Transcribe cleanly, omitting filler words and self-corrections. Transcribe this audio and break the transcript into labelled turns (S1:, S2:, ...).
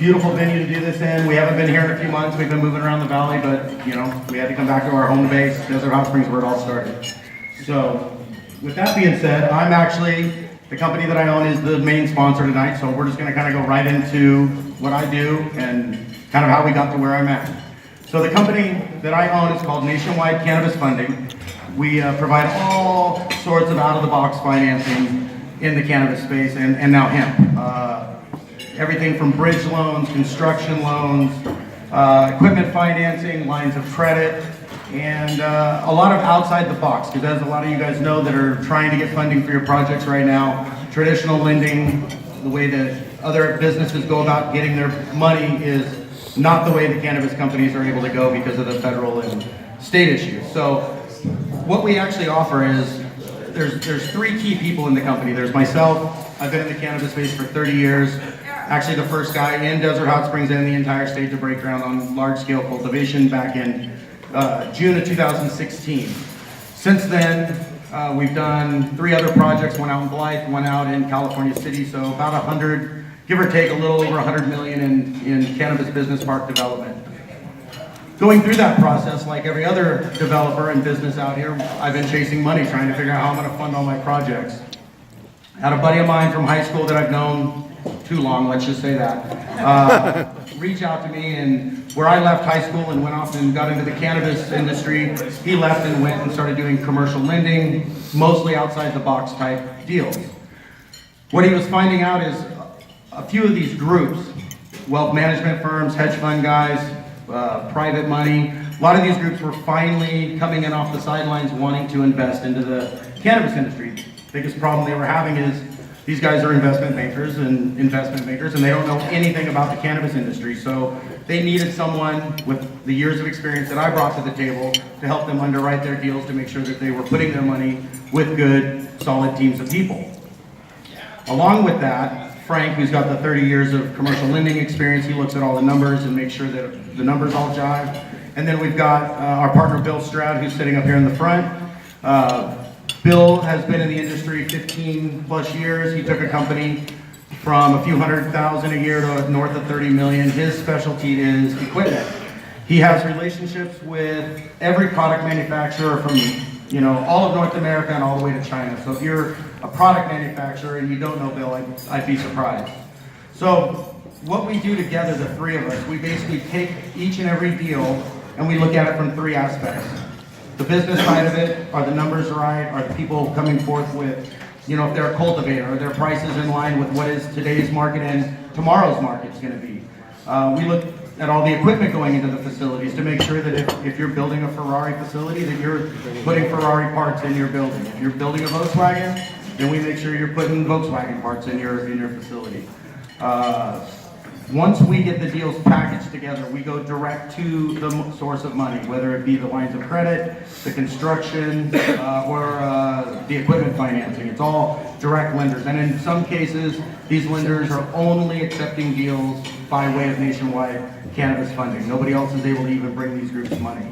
S1: beautiful venue to do this in. We haven't been here in a few months. We've been moving around the valley, but you know, we had to come back to our home base, Desert Hot Springs, where it all started. So, with that being said, I'm actually, the company that I own is the main sponsor tonight, so we're just gonna kind of go right into what I do and kind of how we got to where I'm at. So the company that I own is called Nationwide Cannabis Funding. We provide all sorts of out-of-the-box financing in the cannabis space and now hemp. Everything from bridge loans, construction loans, equipment financing, lines of credit, and a lot of outside the box, because as a lot of you guys know that are trying to get funding for your projects right now, traditional lending, the way that other businesses go about getting their money is not the way the cannabis companies are able to go because of the federal and state issues. So what we actually offer is there's three key people in the company. There's myself. I've been in the cannabis space for 30 years. Actually the first guy in Desert Hot Springs and the entire state to break ground on large-scale cultivation back in June of 2016. Since then, we've done 3 other projects, one out in Blythe, one out in California City, so about 100, give or take a little over 100 million in cannabis business park development. Going through that process, like every other developer and business out here, I've been chasing money, trying to figure out how I'm gonna fund all my projects. I had a buddy of mine from high school that I've known too long, let's just say that, reach out to me, and where I left high school and went off and got into the cannabis industry, he left and went and started doing commercial lending, mostly outside the box type deals. What he was finding out is a few of these groups, wealth management firms, hedge fund guys, private money, a lot of these groups were finally coming in off the sidelines wanting to invest into the cannabis industry. The biggest problem they were having is these guys are investment bankers and they don't know anything about the cannabis industry. So they needed someone with the years of experience that I brought to the table to help them underwrite their deals to make sure that they were putting their money with good, solid teams of people. Along with that, Frank, who's got the 30 years of commercial lending experience, he looks at all the numbers and makes sure that the numbers all jive. And then we've got our partner Bill Stroud, who's sitting up here in the front. Bill has been in the industry 15 plus years. He took a company from a few $100,000 a year to north of 30 million. His specialty is equipment. He has relationships with every product manufacturer from all of North America and all the way to China. So if you're a product manufacturer and you don't know Bill, I'd be surprised. So what we do together, the three of us, we basically take each and every deal and we look at it from 3 aspects. The business side of it, are the numbers right? Are the people coming forth with, if they're a cultivator, are their prices in line with what is today's market and tomorrow's market's gonna be? We look at all the equipment going into the facilities to make sure that if you're building a Ferrari facility, that you're putting Ferrari parts in your building. If you're building a Volkswagen, then we make sure you're putting Volkswagen parts in your facility. Once we get the deals packaged together, we go direct to the source of money, whether it be the lines of credit, the construction, or the equipment financing. It's all direct lenders. And in some cases, these lenders are only accepting deals by way of Nationwide Cannabis Funding. Nobody else is able to even bring these groups money.